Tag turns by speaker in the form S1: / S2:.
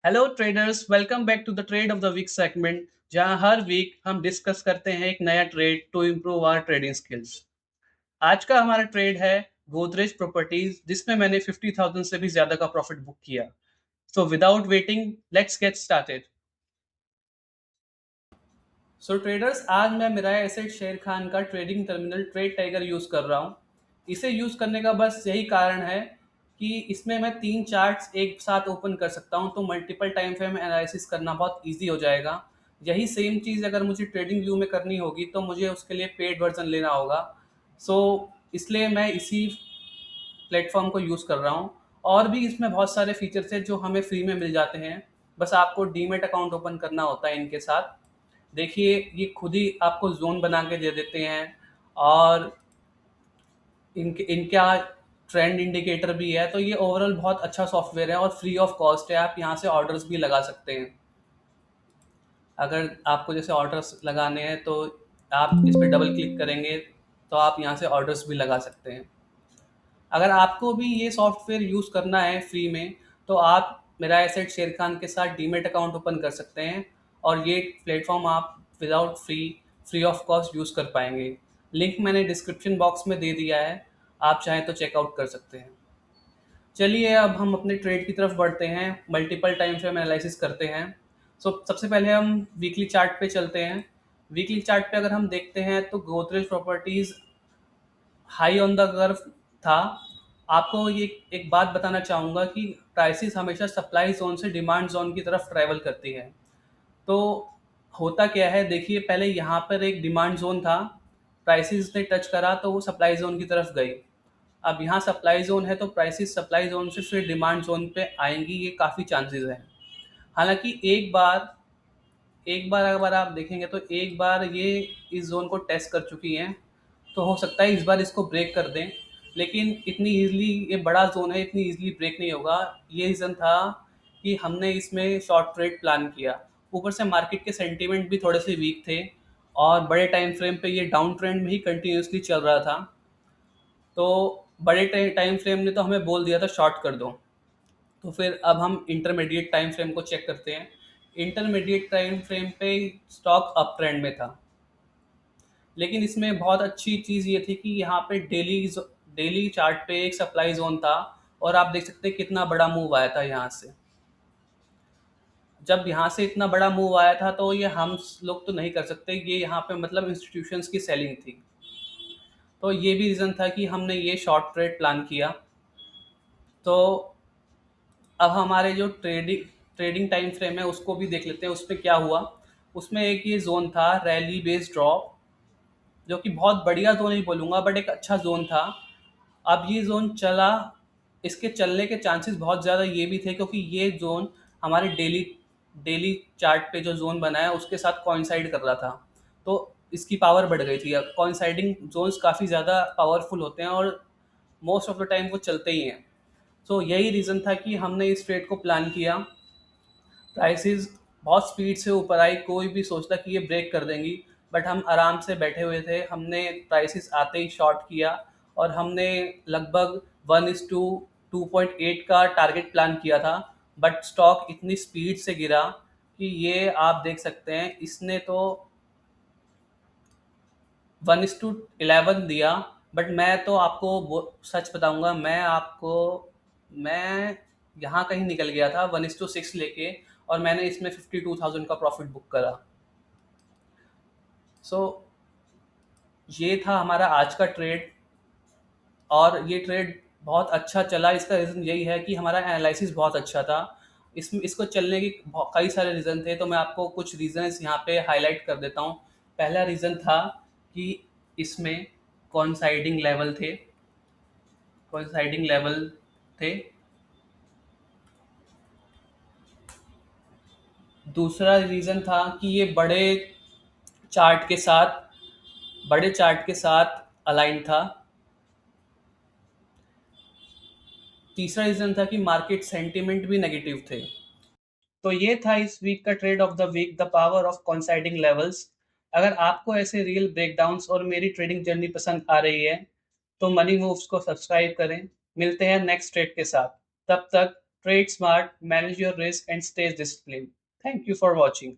S1: Hello traders, welcome back to the trade of the week segment, जहां हर week हम discuss करते हैं एक नया trade to improve our trading skills. आज का हमारा ट्रेड है गोदरेज प्रॉपर्टीज, जिसमें मैंने 50,000 से भी ज्यादा का प्रॉफिट बुक किया। So without waiting, let's get started. So traders, आज मैं मिराय एसेट शेर खान का trading terminal trade tiger use कर रहा हूँ। इसे यूज़ करने का बस यही कारण है कि इसमें मैं 3 चार्ट्स एक साथ ओपन कर सकता हूँ, तो मल्टीपल टाइम फ्रेम एनालिसिस करना बहुत इजी हो जाएगा। यही सेम चीज़ अगर मुझे ट्रेडिंग व्यू में करनी होगी तो मुझे उसके लिए पेड वर्जन लेना होगा। सो इसलिए मैं इसी प्लेटफॉर्म को यूज़ कर रहा हूँ। और भी इसमें बहुत सारे फीचर्स हैं जो हमें फ्री में मिल जाते हैं। बस आपको डीमेट अकाउंट ओपन करना होता है इनके साथ। देखिए, ये खुद ही आपको ज़ोन बना के दे देते हैं। और इनका ट्रेंड इंडिकेटर भी है। तो ये ओवरऑल बहुत अच्छा सॉफ्टवेयर है और फ्री ऑफ कॉस्ट है। आप यहाँ से ऑर्डर्स भी लगा सकते हैं। अगर आपको जैसे ऑर्डर्स लगाने हैं तो आप इस पर डबल क्लिक करेंगे तो आप यहाँ से ऑर्डर्स भी लगा सकते हैं। अगर आपको भी ये सॉफ्टवेयर यूज़ करना है फ्री में, तो आप मेरा एसेट शेर खान के साथ डीमेट अकाउंट ओपन कर सकते हैं। और ये प्लेटफॉर्म आप without free of cost use कर पाएंगे। लिंक मैंने डिस्क्रिप्शन बॉक्स में दे दिया है, आप चाहें तो चेकआउट कर सकते हैं। चलिए, अब हम अपने ट्रेड की तरफ बढ़ते हैं, मल्टीपल टाइम फ्रेम एनालिसिस करते हैं। सबसे पहले हम वीकली चार्ट पे चलते हैं। वीकली चार्ट पे अगर हम देखते हैं तो Godrej properties high on the curve था। आपको ये एक बात बताना चाहूँगा कि प्राइसेस हमेशा सप्लाई जोन से डिमांड जोन की तरफ ट्रैवल करती है। तो होता क्या है, देखिए, पहले यहाँ पर एक डिमांड जोन था। प्राइसेस ने टच करा तो वो सप्लाई जोन की तरफ गई। अब यहाँ सप्लाई जोन है तो प्राइसेस सप्लाई जोन से फिर डिमांड जोन पे आएंगी, ये काफ़ी चांसेस हैं। हालांकि एक बार अगर आप देखेंगे तो एक बार ये इस जोन को टेस्ट कर चुकी हैं। तो हो सकता है इस बार इसको ब्रेक कर दें। लेकिन इतनी इजीली, ये बड़ा जोन है, इतनी इजीली ब्रेक नहीं होगा। ये रीज़न था कि हमने इसमें शॉर्ट ट्रेड प्लान किया। ऊपर से मार्केट के सेंटीमेंट भी थोड़े से वीक थे और बड़े टाइम फ्रेम पे ये डाउन ट्रेंड में ही कंटिन्यूसली चल रहा था। तो बड़े टाइम फ्रेम ने तो हमें बोल दिया था शॉर्ट कर दो। तो फिर अब हम इंटरमीडिएट टाइम फ्रेम को चेक करते हैं। इंटरमीडिएट टाइम फ्रेम पे स्टॉक अप ट्रेंड में था। लेकिन इसमें बहुत अच्छी चीज़ ये थी कि यहाँ पे डेली चार्ट पे एक सप्लाई जोन था। और आप देख सकते हैं कितना बड़ा मूव आया था यहाँ से। जब यहाँ से इतना बड़ा मूव आया था तो ये हम लोग तो नहीं कर सकते, ये यहाँ पे मतलब इंस्टीट्यूशंस की सेलिंग थी। तो ये भी रीज़न था कि हमने ये शॉर्ट ट्रेड प्लान किया। तो अब हमारे जो ट्रेडिंग टाइम फ्रेम है उसको भी देख लेते हैं, उसमें क्या हुआ। उसमें एक ये जोन था रैली बेस्ड ड्रॉप, जो कि बहुत बढ़िया जोन नहीं बोलूँगा बट एक अच्छा जोन था। अब ये जोन चला, इसके चलने के चांसेस बहुत ज़्यादा ये भी थे क्योंकि ये जोन हमारे डेली डेली चार्ट पे जो जोन बना है उसके साथ कॉइंसाइड कर रहा था। तो इसकी पावर बढ़ गई थी। अब कॉइंसाइडिंग जोन्स काफ़ी ज़्यादा पावरफुल होते हैं और मोस्ट ऑफ द टाइम वो चलते ही हैं। सो यही रीज़न था कि हमने इस ट्रेड को प्लान किया। प्राइसेस बहुत स्पीड से ऊपर आई, कोई भी सोचता कि ये ब्रेक कर देंगी, बट हम आराम से बैठे हुए थे। हमने प्राइसेस आते ही शॉर्ट किया और हमने लगभग 1:2.8 का टारगेट प्लान किया था। बट स्टॉक इतनी स्पीड से गिरा कि ये आप देख सकते हैं, इसने तो 1:11 दिया। बट मैं तो आपको सच बताऊंगा, मैं यहाँ कहीं निकल गया था 1:6 लेके, और मैंने इसमें 52,000 का प्रॉफिट बुक करा। सो ये था हमारा आज का ट्रेड। और ये ट्रेड बहुत अच्छा चला। इसका रीज़न यही है कि हमारा एनालिसिस बहुत अच्छा था। इसको चलने के कई सारे रीज़न थे, तो मैं आपको कुछ रीज़न्स यहाँ पे हाईलाइट कर देता हूँ। पहला रीज़न था कि इसमें कॉन्साइडिंग लेवल थे कॉन्साइडिंग लेवल थे। दूसरा रीज़न था कि ये चार्ट के साथ बड़े चार्ट के साथ अलाइन था। तीसरा रीज़न था कि मार्केट सेंटिमेंट भी नेगेटिव थे। तो ये था इस वीक का trade of the week, the power of coinciding levels. अगर आपको ऐसे रियल ब्रेकडाउन्स और मेरी ट्रेडिंग जर्नी पसंद आ रही है तो मनी मूव्स को सब्सक्राइब करें। मिलते हैं नेक्स्ट ट्रेड के साथ। तब तक trade smart, manage your risk, and stay disciplined. Thank you for watching.